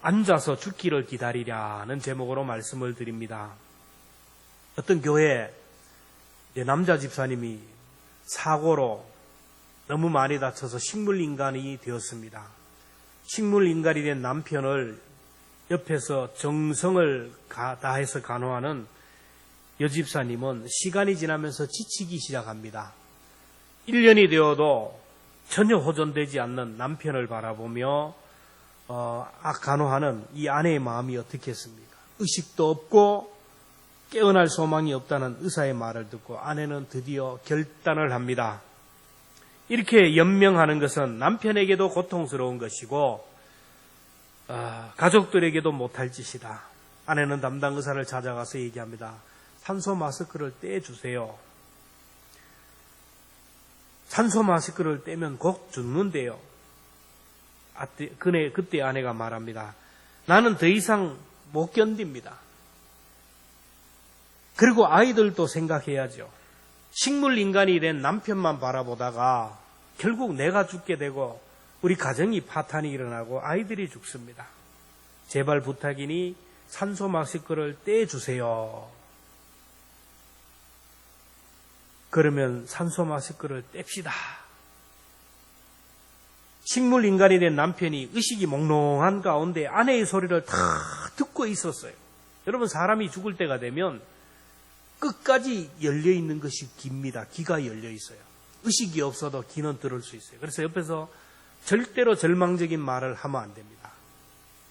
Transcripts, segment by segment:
앉아서 죽기를 기다리랴는 제목으로 말씀을 드립니다. 어떤 교회 남자 집사님이 사고로 너무 많이 다쳐서 식물인간이 되었습니다. 식물인간이 된 남편을 옆에서 정성을 다해서 간호하는 여집사님은 시간이 지나면서 지치기 시작합니다. 1년이 되어도 전혀 호전되지 않는 남편을 바라보며 간호하는 이 아내의 마음이 어떻겠습니까? 의식도 없고 깨어날 소망이 없다는 의사의 말을 듣고 아내는 드디어 결단을 합니다. 이렇게 연명하는 것은 남편에게도 고통스러운 것이고 가족들에게도 못할 짓이다. 아내는 담당 의사를 찾아가서 얘기합니다. 산소 마스크를 떼주세요. 산소 마스크를 떼면 곧 죽는데요. 그때 아내가 말합니다. 나는 더 이상 못 견딥니다. 그리고 아이들도 생각해야죠. 식물인간이 된 남편만 바라보다가 결국 내가 죽게 되고 우리 가정이 파탄이 일어나고 아이들이 죽습니다. 제발 부탁이니 산소 마스크를 떼주세요. 그러면 산소 마스크를 뗍시다. 식물인간이 된 남편이 의식이 몽롱한 가운데 아내의 소리를 다 듣고 있었어요. 여러분, 사람이 죽을 때가 되면 끝까지 열려있는 것이 귀입니다. 귀가 열려있어요. 의식이 없어도 귀는 들을 수 있어요. 그래서 옆에서 절대로 절망적인 말을 하면 안 됩니다.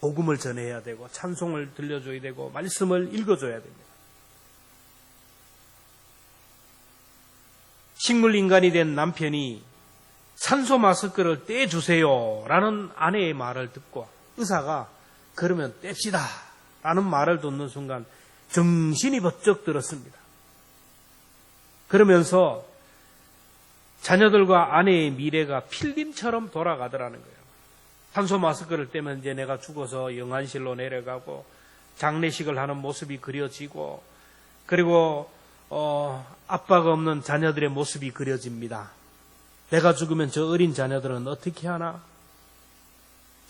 복음을 전해야 되고 찬송을 들려줘야 되고 말씀을 읽어줘야 됩니다. 식물인간이 된 남편이 산소 마스크를 떼주세요 라는 아내의 말을 듣고 의사가 그러면 뗍시다 라는 말을 듣는 순간 정신이 번쩍 들었습니다. 그러면서 자녀들과 아내의 미래가 필름처럼 돌아가더라는 거예요. 산소 마스크를 떼면 이제 내가 죽어서 영안실로 내려가고 장례식을 하는 모습이 그려지고 그리고 아빠가 없는 자녀들의 모습이 그려집니다. 내가 죽으면 저 어린 자녀들은 어떻게 하나?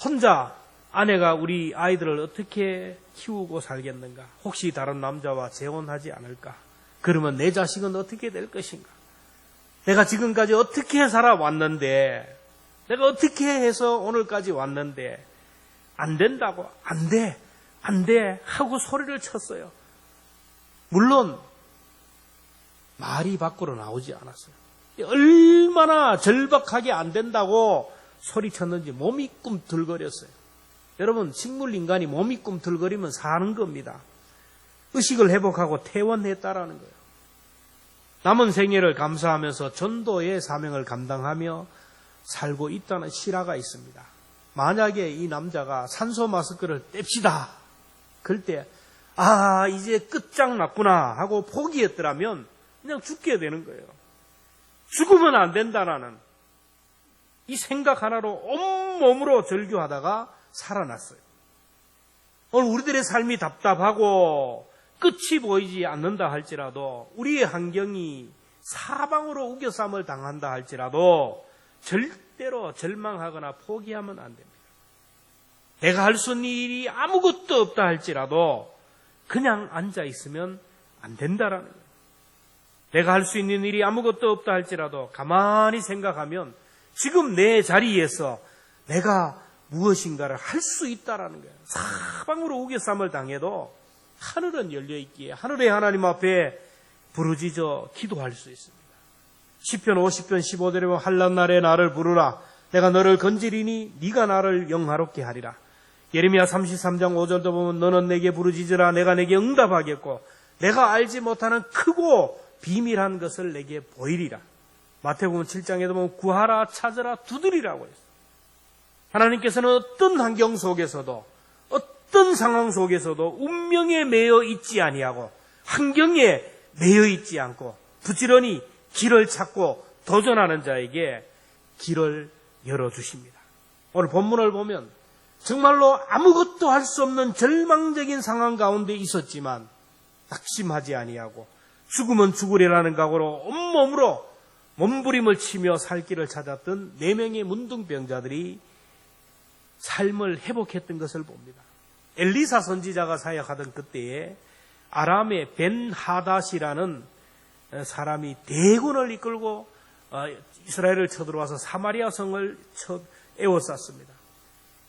혼자 아내가 우리 아이들을 어떻게 키우고 살겠는가? 혹시 다른 남자와 재혼하지 않을까? 그러면 내 자식은 어떻게 될 것인가? 내가 지금까지 어떻게 살아왔는데, 내가 어떻게 해서 오늘까지 왔는데 안 된다고, 안 돼 하고 소리를 쳤어요. 물론 말이 밖으로 나오지 않았어요. 얼마나 절박하게 안 된다고 소리쳤는지 몸이 꿈틀거렸어요. 여러분, 식물인간이 몸이 꿈틀거리면 사는 겁니다. 의식을 회복하고 퇴원했다라는 거예요. 남은 생애를 감사하면서 전도의 사명을 감당하며 살고 있다는 실화가 있습니다. 만약에 이 남자가 산소 마스크를 뗍시다. 그럴 때 이제 끝장났구나 하고 포기했더라면 그냥 죽게 되는 거예요. 죽으면 안 된다라는 이 생각 하나로 온몸으로 절규하다가 살아났어요. 오늘 우리들의 삶이 답답하고 끝이 보이지 않는다 할지라도 우리의 환경이 사방으로 우겨쌈을 당한다 할지라도 절대로 절망하거나 포기하면 안 됩니다. 내가 할 수 있는 일이 아무것도 없다 할지라도 그냥 앉아 있으면 안 된다라는 거예요. 내가 할 수 있는 일이 아무것도 없다 할지라도 가만히 생각하면 지금 내 자리에서 내가 무엇인가를 할 수 있다라는 거예요. 사방으로 우겨쌈을 당해도 하늘은 열려있기에 하늘의 하나님 앞에 부르짖어 기도할 수 있습니다. 시편 50편 15절에 보면 한낮 날에 나를 부르라. 내가 너를 건지리니 네가 나를 영화롭게 하리라. 예레미야 33장 5절도 보면 너는 내게 부르짖으라. 내가 내게 응답하겠고 내가 알지 못하는 크고 비밀한 것을 내게 보이리라. 마태복음 7장에도 보면 구하라 찾으라 두드리라고 했어요. 하나님께서는 어떤 환경 속에서도 어떤 상황 속에서도 운명에 매여 있지 아니하고 환경에 매여 있지 않고 부지런히 길을 찾고 도전하는 자에게 길을 열어주십니다. 오늘 본문을 보면 정말로 아무것도 할 수 없는 절망적인 상황 가운데 있었지만 낙심하지 아니하고 죽으면 죽으리라는 각오로 온몸으로 몸부림을 치며 살 길을 찾았던 4명의 문둥병자들이 삶을 회복했던 것을 봅니다. 엘리사 선지자가 사역하던 그때에 아람의 벤하닷이라는 사람이 대군을 이끌고 이스라엘을 쳐들어와서 사마리아 성을 에워쌌습니다.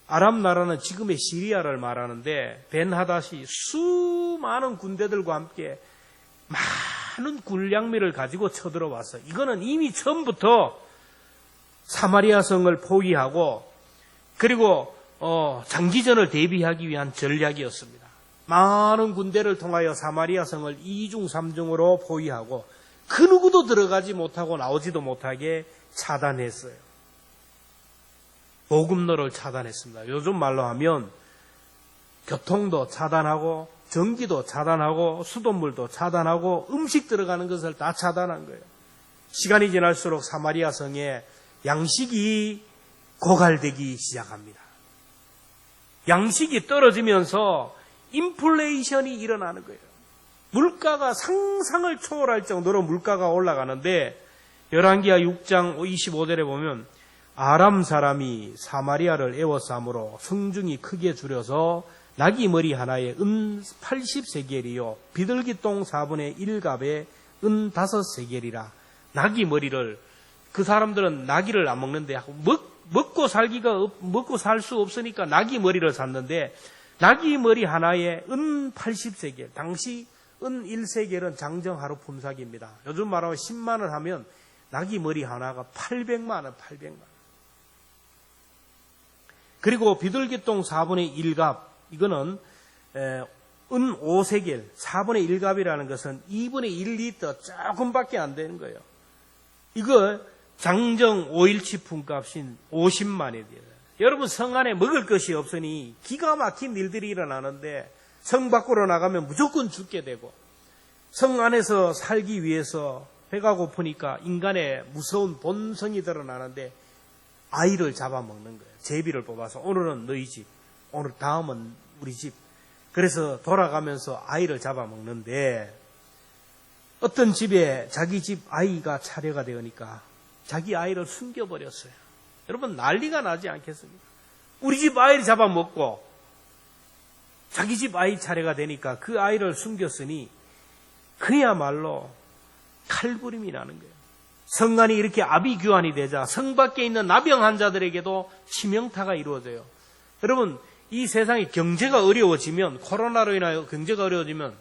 아람 나라는 지금의 시리아를 말하는데 벤하닷이 수많은 군대들과 함께 많은 군량미를 가지고 쳐들어와서 이거는 이미 처음부터 사마리아 성을 포위하고 그리고 장기전을 대비하기 위한 전략이었습니다. 많은 군대를 통하여 사마리아 성을 2중 3중으로 포위하고 그 누구도 들어가지 못하고 나오지도 못하게 차단했어요. 보급로를 차단했습니다. 요즘 말로 하면 교통도 차단하고 전기도 차단하고 수돗물도 차단하고 음식 들어가는 것을 다 차단한 거예요. 시간이 지날수록 사마리아 성에 양식이 고갈되기 시작합니다. 양식이 떨어지면서 인플레이션이 일어나는 거예요. 물가가 상상을 초월할 정도로 물가가 올라가는데 열왕기하 6장 25절에 보면 아람 사람이 사마리아를 에워싸므로 성중이 크게 줄여서 나귀 머리 하나에 은 80세겔이요 비둘기똥 4분의 1갑에 은 5세겔이라. 나귀 머리를, 그 사람들은 나귀를 안 먹는데 먹고 살 수 없으니까 나귀 머리를 샀는데 나귀 머리 하나에 은 80세겔. 당시 은 1세겔은 장정 하루 품삯입니다. 요즘 말하면 10만 원 하면 나귀 머리 하나가 800만 원, 800만 원. 그리고 비둘기똥 4분의 1갑, 이거는 은 5세겔, 4분의 1갑이라는 것은 2분의 1리터 조금밖에 안 되는 거예요. 이거 장정 5일치 품값인 50만이 돼요. 여러분, 성 안에 먹을 것이 없으니 기가 막힌 일들이 일어나는데 성 밖으로 나가면 무조건 죽게 되고, 성 안에서 살기 위해서 배가 고프니까 인간의 무서운 본성이 드러나는데 아이를 잡아먹는 거예요. 제비를 뽑아서 오늘은 너희 집, 오늘 다음은 우리 집. 그래서 돌아가면서 아이를 잡아먹는데 어떤 집에 자기 집 아이가 차례가 되니까 자기 아이를 숨겨버렸어요. 여러분, 난리가 나지 않겠습니까? 우리 집 아이를 잡아먹고 자기 집 아이 차례가 되니까 그 아이를 숨겼으니 그야말로 칼부림이 나는 거예요. 성안이 이렇게 아비규환이 되자 성 밖에 있는 나병 환자들에게도 치명타가 이루어져요. 여러분, 이 세상이 경제가 어려워지면, 코로나로 인하여 경제가 어려워지면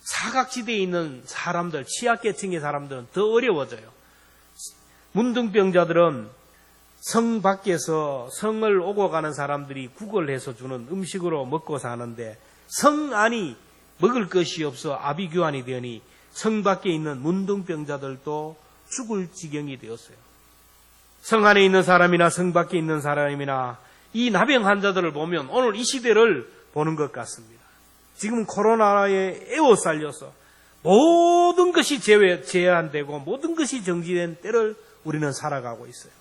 사각지대에 있는 사람들, 취약계층의 사람들은 더 어려워져요. 문둥병자들은 성 밖에서 성을 오고 가는 사람들이 구걸해서 주는 음식으로 먹고 사는데 성 안이 먹을 것이 없어 아비규환이 되니 성 밖에 있는 문둥병자들도 죽을 지경이 되었어요. 성 안에 있는 사람이나 성 밖에 있는 사람이나 이 나병 환자들을 보면 오늘 이 시대를 보는 것 같습니다. 지금 코로나에 에워싸려서 모든 것이 제한되고 모든 것이 정지된 때를 우리는 살아가고 있어요.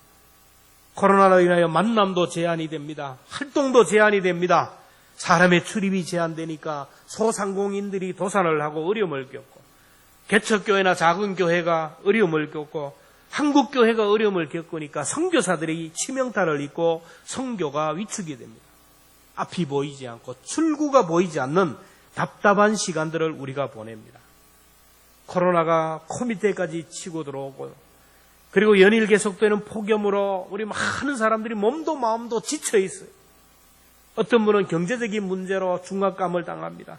코로나로 인하여 만남도 제한이 됩니다. 활동도 제한이 됩니다. 사람의 출입이 제한되니까 소상공인들이 도산을 하고 어려움을 겪고, 개척교회나 작은 교회가 어려움을 겪고, 한국교회가 어려움을 겪으니까 선교사들이 치명타를 입고 선교가 위축이 됩니다. 앞이 보이지 않고 출구가 보이지 않는 답답한 시간들을 우리가 보냅니다. 코로나가 코밑에까지 치고 들어오고, 그리고 연일 계속되는 폭염으로 우리 많은 사람들이 몸도 마음도 지쳐 있어요. 어떤 분은 경제적인 문제로 중압감을 당합니다.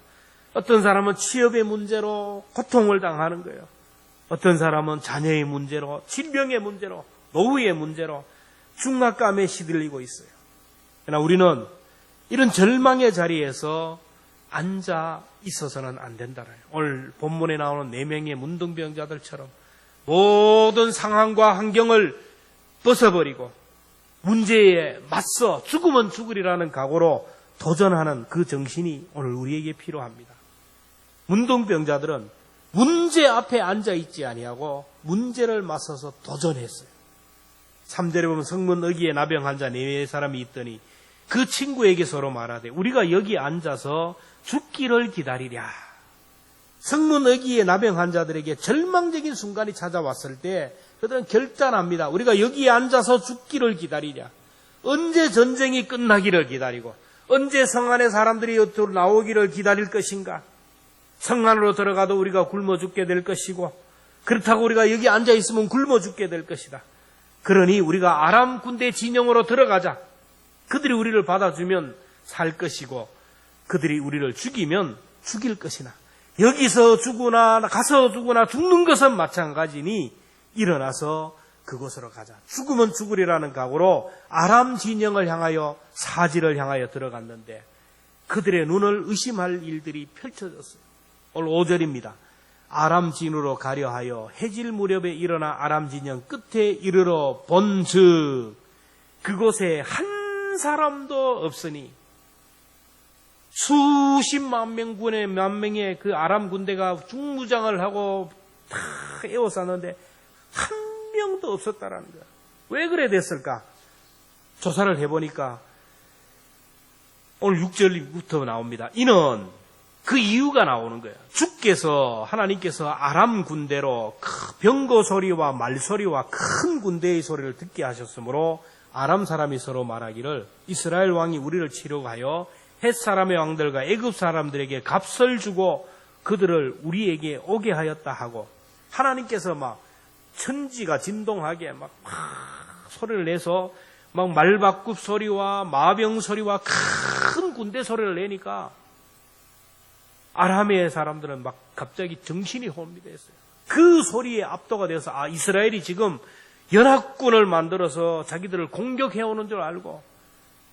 어떤 사람은 취업의 문제로 고통을 당하는 거예요. 어떤 사람은 자녀의 문제로, 질병의 문제로, 노후의 문제로 중압감에 시들리고 있어요. 그러나 우리는 이런 절망의 자리에서 앉아 있어서는 안 된다는 거예요. 오늘 본문에 나오는 4명의 문둥병자들처럼 모든 상황과 환경을 벗어버리고 문제에 맞서 죽으면 죽으리라는 각오로 도전하는 그 정신이 오늘 우리에게 필요합니다. 문둥병자들은 문제 앞에 앉아있지 아니하고 문제를 맞서서 도전했어요. 3절에 보면 성문 어귀에 나병 환자 4사람이 있더니 그 친구에게 서로 말하되 우리가 여기 앉아서 죽기를 기다리랴. 성문 어귀에 나병 환자들에게 절망적인 순간이 찾아왔을 때 그들은 결단합니다. 우리가 여기에 앉아서 죽기를 기다리랴. 언제 전쟁이 끝나기를 기다리고 언제 성 안에 사람들이 나오기를 기다릴 것인가? 성 안으로 들어가도 우리가 굶어 죽게 될 것이고 그렇다고 우리가 여기 앉아 있으면 굶어 죽게 될 것이다. 그러니 우리가 아람 군대 진영으로 들어가자. 그들이 우리를 받아주면 살 것이고 그들이 우리를 죽이면 죽일 것이나 여기서 죽으나 가서 죽으나 죽는 것은 마찬가지니 일어나서 그곳으로 가자. 죽으면 죽으리라는 각오로 아람 진영을 향하여 사지를 향하여 들어갔는데 그들의 눈을 의심할 일들이 펼쳐졌어요. 오늘 5절입니다. 아람 진으로 가려 하여 해질 무렵에 일어나 아람 진영 끝에 이르러 본즉 그곳에 한 사람도 없으니 수십만 명군의 만 명의 그 아람 군대가 중무장을 하고 다 에워쌌는데 한 명도 없었다라는 거야. 왜 그래 됐을까? 조사를 해보니까 오늘 6절부터 나옵니다. 이는 그 이유가 나오는 거예요. 주께서 하나님께서 아람 군대로 병거 소리와 말소리와 큰 군대의 소리를 듣게 하셨으므로 아람 사람이 서로 말하기를 이스라엘 왕이 우리를 치려고 하여 헷 사람의 왕들과 애굽 사람들에게 값을 주고 그들을 우리에게 오게 하였다 하고 하나님께서 막 천지가 진동하게 막 소리를 내서 막 말바굽 소리와 마병 소리와 큰 군대 소리를 내니까 아람의 사람들은 막 갑자기 정신이 혼미됐어요. 그 소리에 압도가 돼서 이스라엘이 지금 연합군을 만들어서 자기들을 공격해오는 줄 알고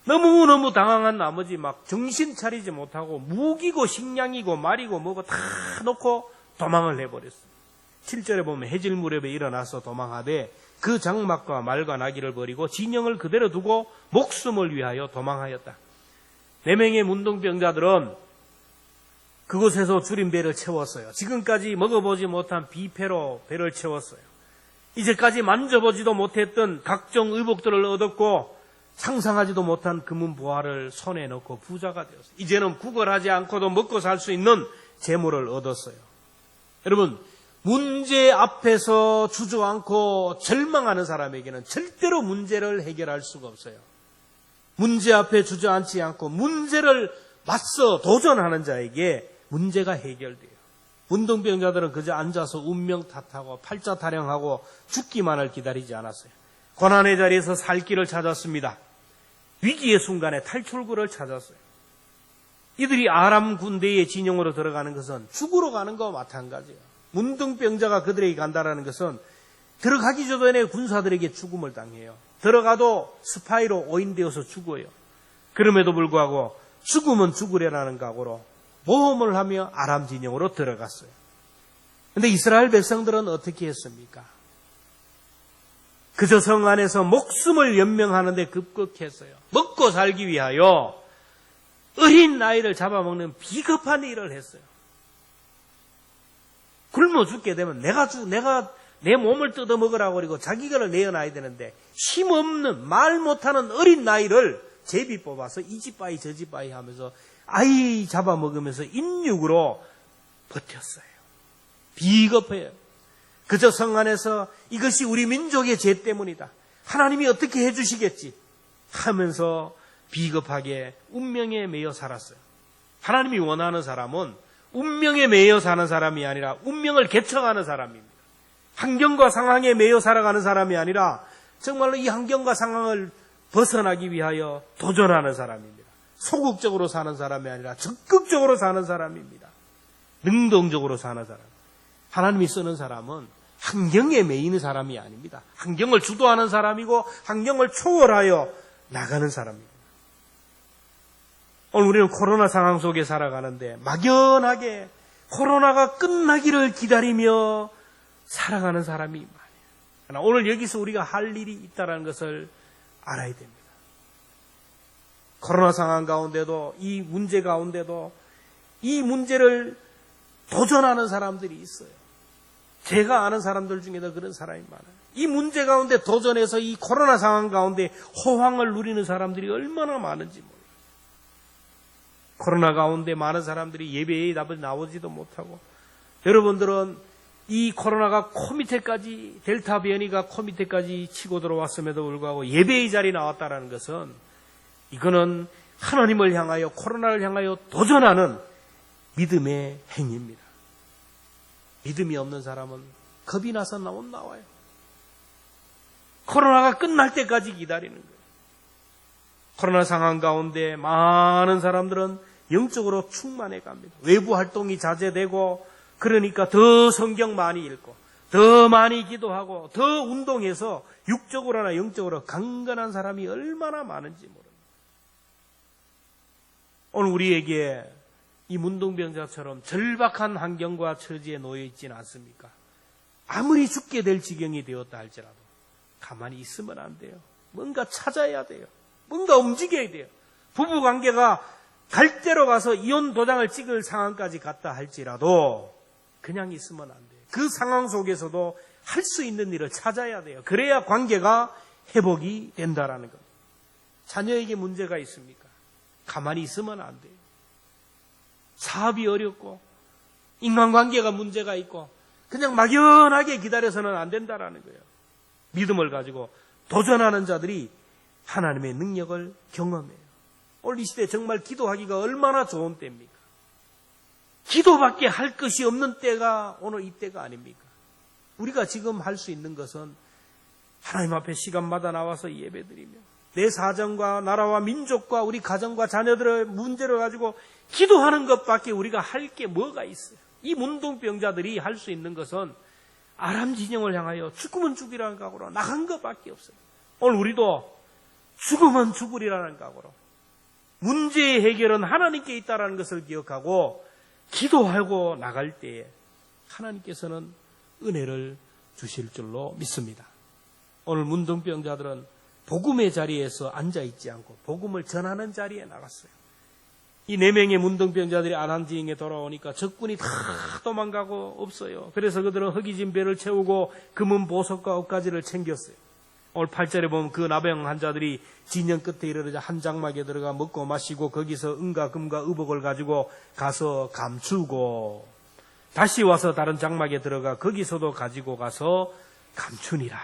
너무너무 당황한 나머지 막 정신 차리지 못하고 무기고 식량이고 말이고 뭐고 다 놓고 도망을 해버렸어요. 7절에 보면 해질 무렵에 일어나서 도망하되 그 장막과 말과 나귀를 버리고 진영을 그대로 두고 목숨을 위하여 도망하였다. 4명의 문둥병자들은 그곳에서 줄인 배를 채웠어요. 지금까지 먹어보지 못한 비패로 배를 채웠어요. 이제까지 만져보지도 못했던 각종 의복들을 얻었고 상상하지도 못한 금은 보화를 손에 넣고 부자가 되었어요. 이제는 구걸하지 않고도 먹고 살 수 있는 재물을 얻었어요. 여러분, 문제 앞에서 주저앉고 절망하는 사람에게는 절대로 문제를 해결할 수가 없어요. 문제 앞에 주저앉지 않고 문제를 맞서 도전하는 자에게 문제가 해결돼요. 문둥병자들은 그저 앉아서 운명 탓하고 팔자 타령하고 죽기만을 기다리지 않았어요. 고난의 자리에서 살 길을 찾았습니다. 위기의 순간에 탈출구를 찾았어요. 이들이 아람 군대의 진영으로 들어가는 것은 죽으러 가는 것과 마찬가지예요. 문둥병자가 그들에게 간다라는 것은 들어가기 전에 군사들에게 죽음을 당해요. 들어가도 스파이로 오인되어서 죽어요. 그럼에도 불구하고 죽으면 죽으려라는 각오로 모험을 하며 아람 진영으로 들어갔어요. 그런데 이스라엘 백성들은 어떻게 했습니까? 그저 성 안에서 목숨을 연명하는데 급급했어요. 먹고 살기 위하여 어린 나이를 잡아먹는 비겁한 일을 했어요. 굶어 죽게 되면 내가 내 몸을 뜯어먹으라고 그러고 자기를 내어놔야 되는데 힘없는 말 못하는 어린 나이를 제비 뽑아서 이 집 바위 저 집 바위 하면서 아이 잡아먹으면서 인육으로 버텼어요. 비겁해요. 그저 성 안에서 이것이 우리 민족의 죄 때문이다. 하나님이 어떻게 해주시겠지 하면서 비겁하게 운명에 매여 살았어요. 하나님이 원하는 사람은 운명에 매여 사는 사람이 아니라 운명을 개척하는 사람입니다. 환경과 상황에 매여 살아가는 사람이 아니라 정말로 이 환경과 상황을 벗어나기 위하여 도전하는 사람입니다. 소극적으로 사는 사람이 아니라 적극적으로 사는 사람입니다. 능동적으로 사는 사람. 하나님이 쓰는 사람은 환경에 매이는 사람이 아닙니다. 환경을 주도하는 사람이고 환경을 초월하여 나가는 사람입니다. 오늘 우리는 코로나 상황 속에 살아가는데 막연하게 코로나가 끝나기를 기다리며 살아가는 사람이 많아요. 그러나 오늘 여기서 우리가 할 일이 있다는 것을 알아야 됩니다. 코로나 상황 가운데도 이 문제 가운데도 이 문제를 도전하는 사람들이 있어요. 제가 아는 사람들 중에도 그런 사람이 많아요. 이 문제 가운데 도전해서 이 코로나 상황 가운데 호황을 누리는 사람들이 얼마나 많은지 몰라요. 코로나 가운데 많은 사람들이 예배에 나오지도 못하고 여러분들은 이 코로나가 코밑에까지, 델타 변이가 코밑에까지 치고 들어왔음에도 불구하고 예배의 자리에 나왔다는 것은 이거는 하나님을 향하여, 코로나를 향하여 도전하는 믿음의 행위입니다. 믿음이 없는 사람은 겁이 나서 못 나와요. 코로나가 끝날 때까지 기다리는 거예요. 코로나 상황 가운데 많은 사람들은 영적으로 충만해 갑니다. 외부 활동이 자제되고, 그러니까 더 성경 많이 읽고, 더 많이 기도하고, 더 운동해서 육적으로나 영적으로 강건한 사람이 얼마나 많은지 모릅니다. 오늘 우리에게 이 문둥병자처럼 절박한 환경과 처지에 놓여 있지는 않습니까? 아무리 죽게 될 지경이 되었다 할지라도 가만히 있으면 안 돼요. 뭔가 찾아야 돼요. 뭔가 움직여야 돼요. 부부관계가 갈대로 가서 이혼 도장을 찍을 상황까지 갔다 할지라도 그냥 있으면 안 돼요. 그 상황 속에서도 할 수 있는 일을 찾아야 돼요. 그래야 관계가 회복이 된다라는 겁니다. 자녀에게 문제가 있습니까? 가만히 있으면 안 돼요. 사업이 어렵고 인간관계가 문제가 있고 그냥 막연하게 기다려서는 안 된다라는 거예요. 믿음을 가지고 도전하는 자들이 하나님의 능력을 경험해요. 오늘 이 시대 정말 기도하기가 얼마나 좋은 때입니까? 기도밖에 할 것이 없는 때가 오늘 이 때가 아닙니까? 우리가 지금 할 수 있는 것은 하나님 앞에 시간마다 나와서 예배드리며 내 사정과 나라와 민족과 우리 가정과 자녀들의 문제를 가지고 기도하는 것밖에 우리가 할 게 뭐가 있어요? 이 문둥병자들이 할 수 있는 것은 아람 진영을 향하여 죽으면 죽이라는 각오로 나간 것밖에 없어요. 오늘 우리도 죽으면 죽으리라는 각오로 문제의 해결은 하나님께 있다는 것을 기억하고 기도하고 나갈 때에 하나님께서는 은혜를 주실 줄로 믿습니다. 오늘 문둥병자들은 복음의 자리에서 앉아있지 않고 복음을 전하는 자리에 나갔어요. 이 4명의 문둥병자들이 아람지행에 돌아오니까 적군이 다 도망가고 없어요. 그래서 그들은 허기진 배를 채우고 금은 보석과 옷가지를 챙겼어요. 오늘 8절에 보면 그 나병 환자들이 진영 끝에 이르러자 한 장막에 들어가 먹고 마시고 거기서 은과 금과 의복을 가지고 가서 감추고 다시 와서 다른 장막에 들어가 거기서도 가지고 가서 감추니라.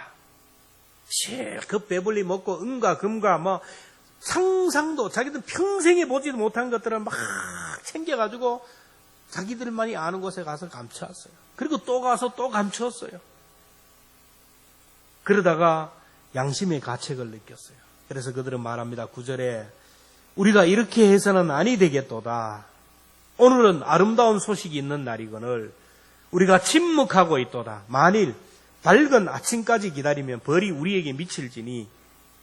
실컷 배불리 먹고 은과 금과 상상도 자기들 평생에 보지도 못한 것들을 막 챙겨가지고 자기들만이 아는 곳에 가서 감추었어요. 그리고 또 가서 또 감추었어요. 그러다가 양심의 가책을 느꼈어요. 그래서 그들은 말합니다. 9절에 우리가 이렇게 해서는 아니 되겠도다. 오늘은 아름다운 소식이 있는 날이거늘 우리가 침묵하고 있도다. 만일 밝은 아침까지 기다리면 벌이 우리에게 미칠지니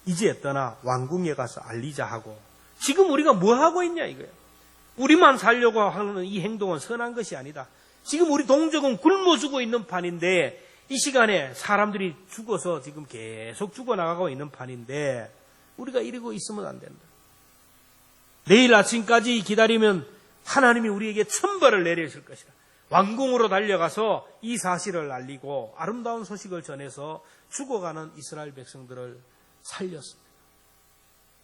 이제 떠나 왕궁에 가서 알리자 하고. 지금 우리가 뭐 하고 있냐 이거예요. 우리만 살려고 하는 이 행동은 선한 것이 아니다. 지금 우리 동족은 굶어 죽고 있는 판인데 이 시간에 사람들이 죽어서 지금 계속 죽어나가고 있는 판인데 우리가 이러고 있으면 안 된다. 내일 아침까지 기다리면 하나님이 우리에게 천벌을 내리실 것이다. 왕궁으로 달려가서 이 사실을 알리고 아름다운 소식을 전해서 죽어가는 이스라엘 백성들을 살렸습니다.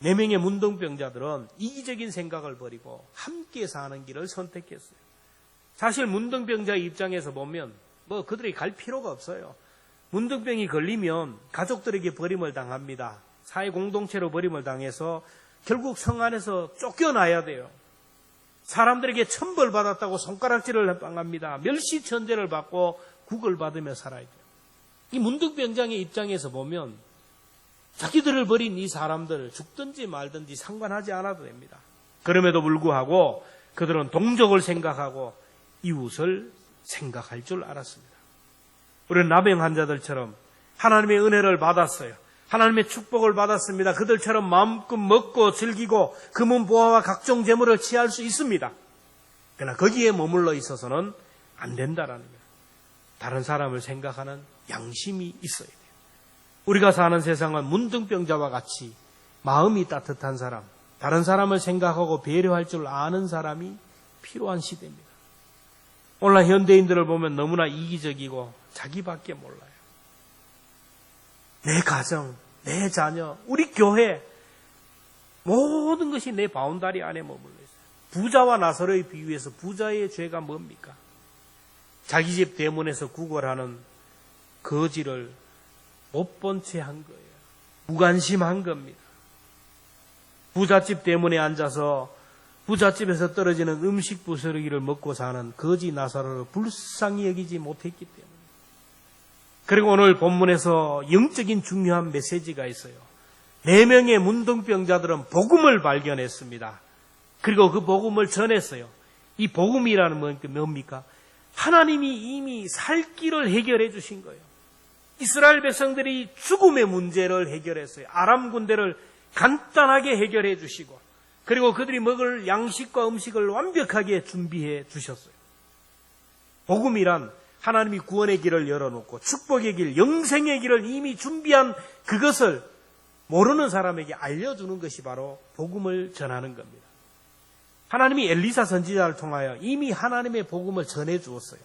4명의 문둥병자들은 이기적인 생각을 버리고 함께 사는 길을 선택했어요. 사실 문둥병자의 입장에서 보면 그들이 갈 필요가 없어요. 문둥병이 걸리면 가족들에게 버림을 당합니다. 사회 공동체로 버림을 당해서 결국 성 안에서 쫓겨나야 돼요. 사람들에게 천벌받았다고 손가락질을 당합니다. 멸시천대를 받고 국을 받으며 살아야 돼요. 이 문둥병장의 입장에서 보면 자기들을 버린 이 사람들 죽든지 말든지 상관하지 않아도 됩니다. 그럼에도 불구하고 그들은 동족을 생각하고 이웃을 생각할 줄 알았습니다. 우리는 나병 환자들처럼 하나님의 은혜를 받았어요. 하나님의 축복을 받았습니다. 그들처럼 마음껏 먹고 즐기고 금은 보화와 각종 재물을 취할 수 있습니다. 그러나 거기에 머물러 있어서는 안 된다라는 거예요. 다른 사람을 생각하는 양심이 있어야 돼요. 우리가 사는 세상은 문둥병자와 같이 마음이 따뜻한 사람, 다른 사람을 생각하고 배려할 줄 아는 사람이 필요한 시대입니다. 오늘날 현대인들을 보면 너무나 이기적이고 자기밖에 몰라요. 내 가정, 내 자녀, 우리 교회 모든 것이 내 바운다리 안에 머물러 있어요. 부자와 나사로의 비유에서 부자의 죄가 뭡니까? 자기 집 대문에서 구걸하는 거지를 못 본 채 한 거예요. 무관심한 겁니다. 부잣집 대문에 앉아서 부잣집에서 떨어지는 음식 부스러기를 먹고 사는 거지 나사로를 불쌍히 여기지 못했기 때문에. 그리고 오늘 본문에서 영적인 중요한 메시지가 있어요. 4명의 문둥병자들은 복음을 발견했습니다. 그리고 그 복음을 전했어요. 이 복음이라는 건 뭡니까? 하나님이 이미 살 길을 해결해 주신 거예요. 이스라엘 백성들이 죽음의 문제를 해결했어요. 아람 군대를 간단하게 해결해 주시고, 그리고 그들이 먹을 양식과 음식을 완벽하게 준비해 주셨어요. 복음이란 하나님이 구원의 길을 열어놓고 축복의 길, 영생의 길을 이미 준비한 그것을 모르는 사람에게 알려주는 것이 바로 복음을 전하는 겁니다. 하나님이 엘리사 선지자를 통하여 이미 하나님의 복음을 전해 주었어요.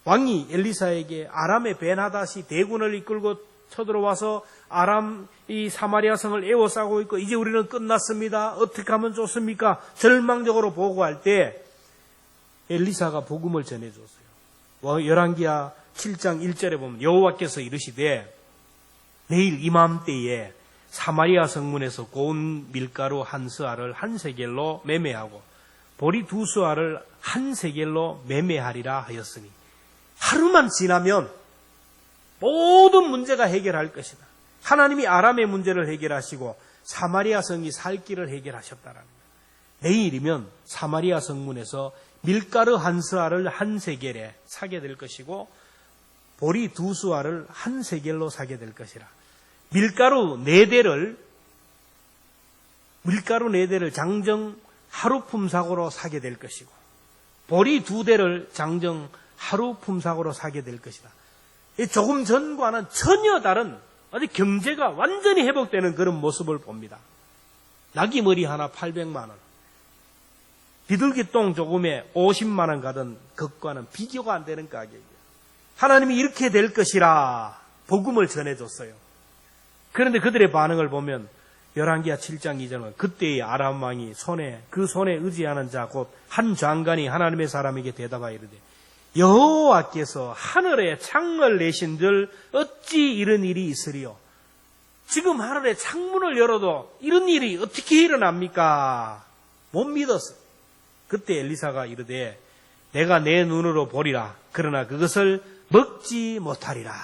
왕이 엘리사에게 아람의 베나닷이 대군을 이끌고 쳐들어와서 아람 이 사마리아 성을 에워싸고 있고 이제 우리는 끝났습니다. 어떻게 하면 좋습니까? 절망적으로 보고할 때 엘리사가 복음을 전해 줬어요. 열왕기하 7장 1절에 보면 여호와께서 이르시되 내일 이맘때에 사마리아 성문에서 고운 밀가루 한 스아를 한 세겔로 매매하고 보리 2수아를 한 세겔로 매매하리라 하였으니 하루만 지나면 모든 문제가 해결할 것이다. 하나님이 아람의 문제를 해결하시고 사마리아 성이 살 길을 해결하셨다라는 거예요. 내일이면 사마리아 성문에서 밀가루 한 스아를 한 세겔에 사게 될 것이고 보리 2수아를 한 세겔로 사게 될 것이라. 밀가루 4대를 장정 하루 품삯으로 사게 될 것이고 보리 2대를 장정 하루 품삯으로 사게 될 것이다. 조금 전과는 전혀 다른 아주 경제가 완전히 회복되는 그런 모습을 봅니다. 나귀 머리 하나 800만 원, 비둘기 똥 조금에 50만 원 가던 것과는 비교가 안 되는 가격이에요. 하나님이 이렇게 될 것이라 복음을 전해줬어요. 그런데 그들의 반응을 보면 열왕기하 7장 2절은 그때의 아람 왕이 그 손에 의지하는 자 곧 한 장관이 하나님의 사람에게 대답하여 이르되 여호와께서 하늘에 창을 내신 줄 어찌 이런 일이 있으리요? 지금 하늘에 창문을 열어도 이런 일이 어떻게 일어납니까? 못 믿었어요. 그때 엘리사가 이르되 내가 내 눈으로 보리라. 그러나 그것을 먹지 못하리라.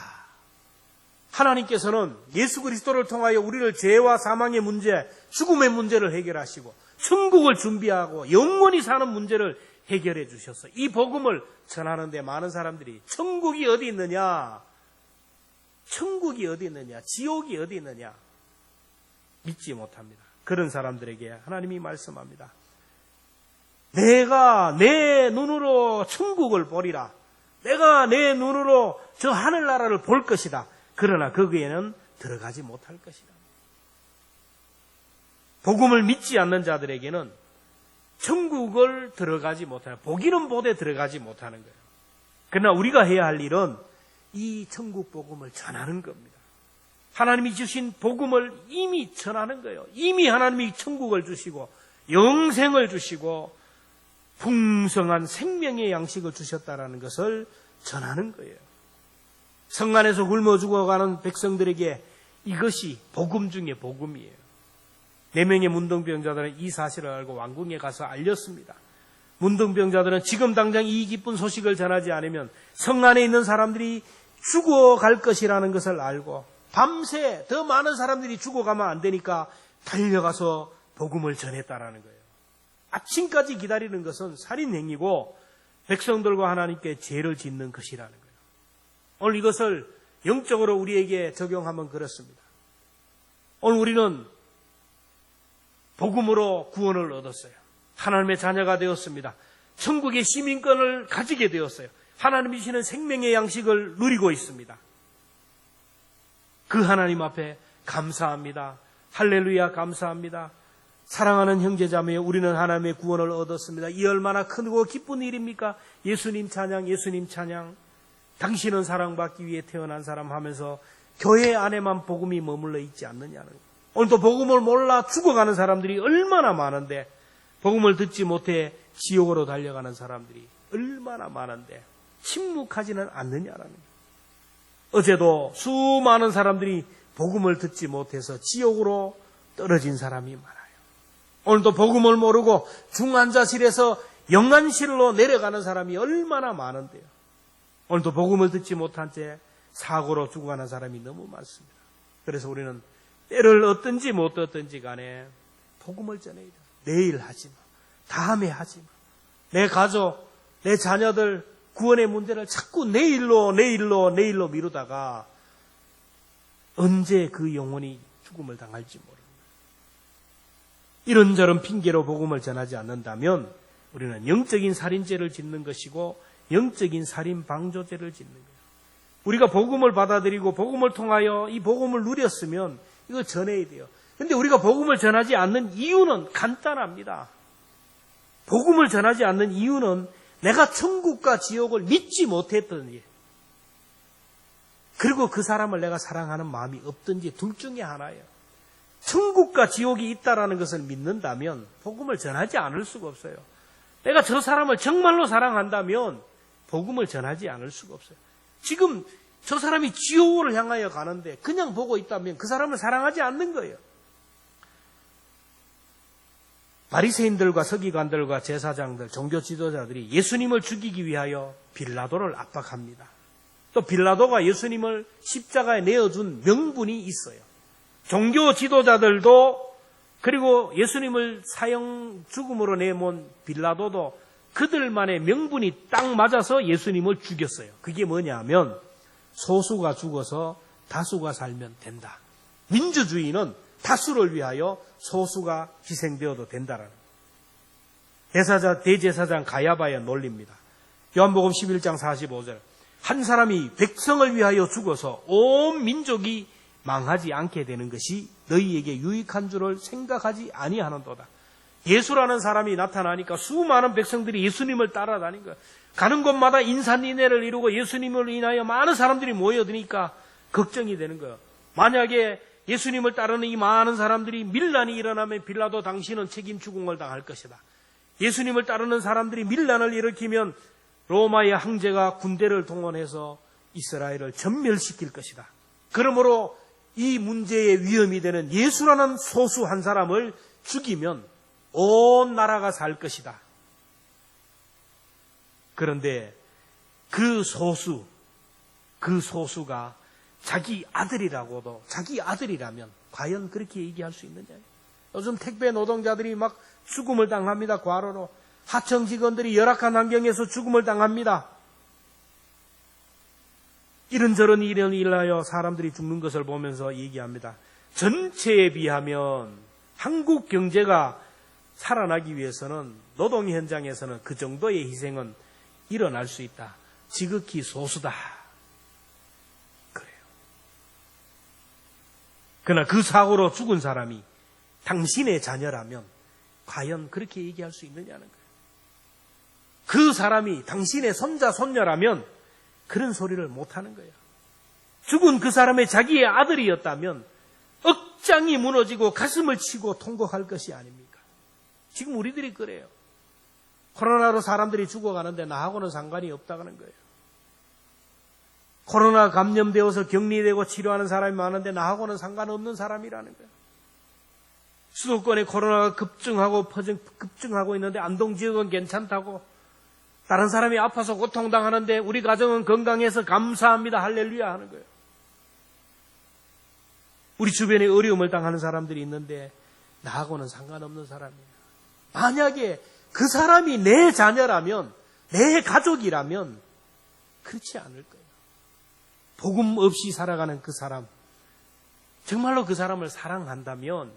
하나님께서는 예수 그리스도를 통하여 우리를 죄와 사망의 문제, 죽음의 문제를 해결하시고 천국을 준비하고 영원히 사는 문제를 해결해 주셨어요. 이 복음을 전하는데 많은 사람들이 천국이 어디 있느냐? 천국이 어디 있느냐? 지옥이 어디 있느냐? 믿지 못합니다. 그런 사람들에게 하나님이 말씀합니다. 내가 내 눈으로 천국을 보리라. 내가 내 눈으로 저 하늘나라를 볼 것이다. 그러나 거기에는 들어가지 못할 것이다. 복음을 믿지 않는 자들에게는 천국을 들어가지 못하는, 보기는 보되 들어가지 못하는 거예요. 그러나 우리가 해야 할 일은 이 천국 복음을 전하는 겁니다. 하나님이 주신 복음을 이미 전하는 거예요. 이미 하나님이 천국을 주시고 영생을 주시고 풍성한 생명의 양식을 주셨다라는 것을 전하는 거예요. 성 안에서 굶어 죽어가는 백성들에게 이것이 복음 중에 복음이에요. 4명의 문둥병자들은 이 사실을 알고 왕궁에 가서 알렸습니다. 문둥병자들은 지금 당장 이 기쁜 소식을 전하지 않으면 성 안에 있는 사람들이 죽어갈 것이라는 것을 알고 밤새 더 많은 사람들이 죽어가면 안 되니까 달려가서 복음을 전했다라는 거예요. 아침까지 기다리는 것은 살인행위고 백성들과 하나님께 죄를 짓는 것이라는 거예요. 오늘 이것을 영적으로 우리에게 적용하면 그렇습니다. 오늘 우리는 복음으로 구원을 얻었어요. 하나님의 자녀가 되었습니다. 천국의 시민권을 가지게 되었어요. 하나님이 주시는 생명의 양식을 누리고 있습니다. 그 하나님 앞에 감사합니다. 할렐루야 감사합니다. 사랑하는 형제자매여, 우리는 하나님의 구원을 얻었습니다. 이 얼마나 크고 기쁜 일입니까? 예수님 찬양, 예수님 찬양. 당신은 사랑받기 위해 태어난 사람 하면서 교회 안에만 복음이 머물러 있지 않느냐는 거예요. 오늘도 복음을 몰라 죽어가는 사람들이 얼마나 많은데, 복음을 듣지 못해 지옥으로 달려가는 사람들이 얼마나 많은데, 침묵하지는 않느냐라는 거예요. 어제도 수많은 사람들이 복음을 듣지 못해서 지옥으로 떨어진 사람이 많아요. 오늘도 복음을 모르고 중환자실에서 영안실로 내려가는 사람이 얼마나 많은데요. 오늘도 복음을 듣지 못한 채 사고로 죽어가는 사람이 너무 많습니다. 그래서 우리는 때를 얻든지 못 얻든지 간에 복음을 전해야 돼요. 내일 하지 마. 다음에 하지 마. 내 가족, 내 자녀들 구원의 문제를 자꾸 내일로 미루다가 언제 그 영혼이 죽음을 당할지 모릅니다. 이런저런 핑계로 복음을 전하지 않는다면 우리는 영적인 살인죄를 짓는 것이고 영적인 살인 방조죄를 짓는 거예요. 우리가 복음을 받아들이고 복음을 통하여 이 복음을 누렸으면 이거 전해야 돼요. 그런데 우리가 복음을 전하지 않는 이유는 간단합니다. 복음을 전하지 않는 이유는 내가 천국과 지옥을 믿지 못했든지 그리고 그 사람을 내가 사랑하는 마음이 없든지 둘 중에 하나예요. 천국과 지옥이 있다라는 것을 믿는다면 복음을 전하지 않을 수가 없어요. 내가 저 사람을 정말로 사랑한다면 복음을 전하지 않을 수가 없어요. 지금 저 사람이 지옥을 향하여 가는데 그냥 보고 있다면 그 사람을 사랑하지 않는 거예요. 바리새인들과 서기관들과 제사장들, 종교 지도자들이 예수님을 죽이기 위하여 빌라도를 압박합니다. 또 빌라도가 예수님을 십자가에 내어준 명분이 있어요. 종교 지도자들도 그리고 예수님을 사형 죽음으로 내몬 빌라도도 그들만의 명분이 딱 맞아서 예수님을 죽였어요. 그게 뭐냐면 소수가 죽어서 다수가 살면 된다. 민주주의는 다수를 위하여 소수가 희생되어도 된다라는 대제사장 가야바의 논리입니다. 요한복음 11장 45절 한 사람이 백성을 위하여 죽어서 온 민족이 망하지 않게 되는 것이 너희에게 유익한 줄을 생각하지 아니하는도다. 예수라는 사람이 나타나니까 수많은 백성들이 예수님을 따라다닌 거예요. 가는 곳마다 인산인해를 이루고 예수님을 인하여 많은 사람들이 모여드니까 걱정이 되는 거예요. 만약에 예수님을 따르는 이 많은 사람들이 밀란이 일어나면 빌라도 당신은 책임 추궁을 당할 것이다. 예수님을 따르는 사람들이 밀란을 일으키면 로마의 황제가 군대를 동원해서 이스라엘을 전멸시킬 것이다. 그러므로 이 문제의 위험이 되는 예수라는 소수 한 사람을 죽이면 온 나라가 살 것이다. 그런데 그 소수가 자기 아들이라고도 자기 아들이라면 과연 그렇게 얘기할 수 있느냐. 요즘 택배 노동자들이 막 죽음을 당합니다. 과로로. 하청 직원들이 열악한 환경에서 죽음을 당합니다. 이런저런 일을 일하여 사람들이 죽는 것을 보면서 얘기합니다. 전체에 비하면 한국 경제가 살아나기 위해서는 노동 현장에서는 그 정도의 희생은 일어날 수 있다. 지극히 소수다. 그래요. 그러나 그 사고로 죽은 사람이 당신의 자녀라면 과연 그렇게 얘기할 수 있느냐는 거예요. 그 사람이 당신의 손자, 손녀라면 그런 소리를 못하는 거예요. 죽은 그 사람의 자기의 아들이었다면 억장이 무너지고 가슴을 치고 통곡할 것이 아닙니까? 지금 우리들이 그래요. 코로나로 사람들이 죽어가는데 나하고는 상관이 없다는 거예요. 코로나 감염되어서 격리되고 치료하는 사람이 많은데 나하고는 상관없는 사람이라는 거예요. 수도권에 코로나가 급증하고 있는데 안동 지역은 괜찮다고, 다른 사람이 아파서 고통당하는데 우리 가정은 건강해서 감사합니다 할렐루야 하는 거예요. 우리 주변에 어려움을 당하는 사람들이 있는데 나하고는 상관없는 사람이에요. 만약에 그 사람이 내 자녀라면, 내 가족이라면 그렇지 않을 거예요. 복음 없이 살아가는 그 사람, 정말로 그 사람을 사랑한다면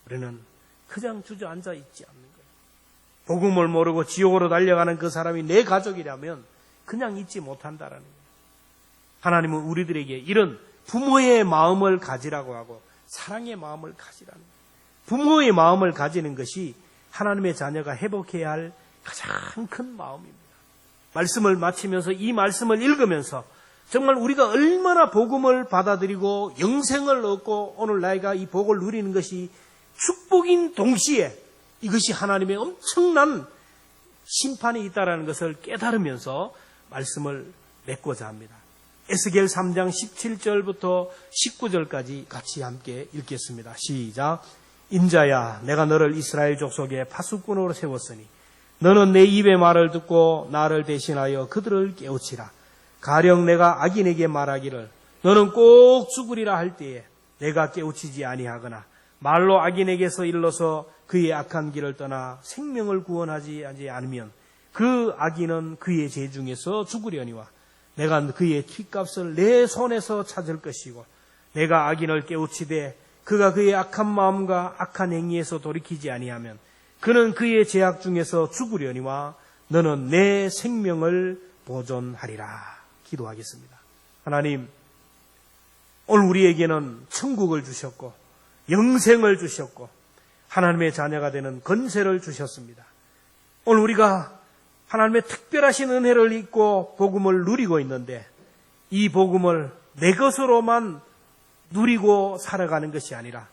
우리는 그냥 주저앉아 있지 않는 거예요. 복음을 모르고 지옥으로 달려가는 그 사람이 내 가족이라면 그냥 잊지 못한다라는 거예요. 하나님은 우리들에게 이런 부모의 마음을 가지라고 하고 사랑의 마음을 가지라는 거예요. 부모의 마음을 가지는 것이 하나님의 자녀가 회복해야 할 가장 큰 마음입니다. 말씀을 마치면서 이 말씀을 읽으면서 정말 우리가 얼마나 복음을 받아들이고 영생을 얻고 오늘 나이가 이 복을 누리는 것이 축복인 동시에 이것이 하나님의 엄청난 심판이 있다는 것을 깨달으면서 말씀을 맺고자 합니다. 에스겔 3장 17절부터 19절까지 같이 함께 읽겠습니다. 시작. 인자야, 내가 너를 이스라엘 족속의 파수꾼으로 세웠으니 너는 내 입의 말을 듣고 나를 대신하여 그들을 깨우치라. 가령 내가 악인에게 말하기를 너는 꼭 죽으리라 할 때에 내가 깨우치지 아니하거나 말로 악인에게서 일러서 그의 악한 길을 떠나 생명을 구원하지 않으면 그 악인은 그의 죄 중에서 죽으려니와 내가 그의 핏값을 내 손에서 찾을 것이고 내가 악인을 깨우치되 그가 그의 악한 마음과 악한 행위에서 돌이키지 아니하면 그는 그의 죄악 중에서 죽으려니와 너는 내 생명을 보존하리라. 기도하겠습니다. 하나님, 오늘 우리에게는 천국을 주셨고 영생을 주셨고 하나님의 자녀가 되는 권세를 주셨습니다. 오늘 우리가 하나님의 특별하신 은혜를 입고 복음을 누리고 있는데 이 복음을 내 것으로만 누리고 살아가는 것이 아니라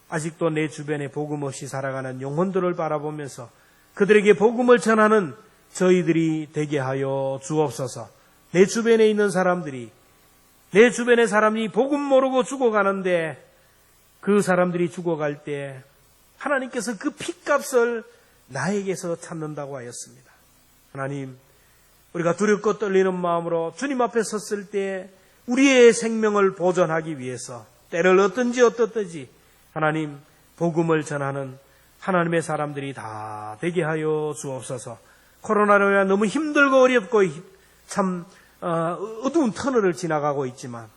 아직도 내 주변에 복음 없이 살아가는 영혼들을 바라보면서 그들에게 복음을 전하는 저희들이 되게 하여 주옵소서. 내 주변에 있는 사람들이, 내 주변의 사람이 복음 모르고 죽어가는데 그 사람들이 죽어갈 때 하나님께서 그 핏값을 나에게서 찾는다고 하였습니다. 하나님, 우리가 두렵고 떨리는 마음으로 주님 앞에 섰을 때 우리의 생명을 보존하기 위해서 때를 어떤지 하나님 복음을 전하는 하나님의 사람들이 다 되게 하여 주옵소서. 코로나로 인해 너무 힘들고 어렵고 참 어두운 터널을 지나가고 있지만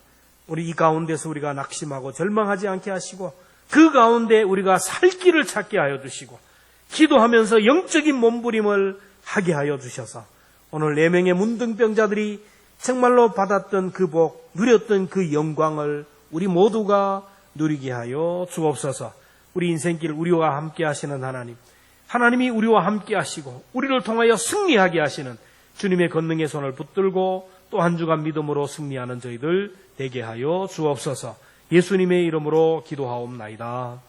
우리 이 가운데서 우리가 낙심하고 절망하지 않게 하시고 그 가운데 우리가 살 길을 찾게 하여 주시고 기도하면서 영적인 몸부림을 하게 하여 주셔서 오늘 4명의 문둥병자들이 정말로 받았던 그 복, 누렸던 그 영광을 우리 모두가 누리게 하여 주옵소서. 우리 인생길 우리와 함께 하시는 하나님, 하나님이 우리와 함께 하시고 우리를 통하여 승리하게 하시는 주님의 권능의 손을 붙들고 또 한 주간 믿음으로 승리하는 저희들 되게 하여 주옵소서. 예수님의 이름으로 기도하옵나이다.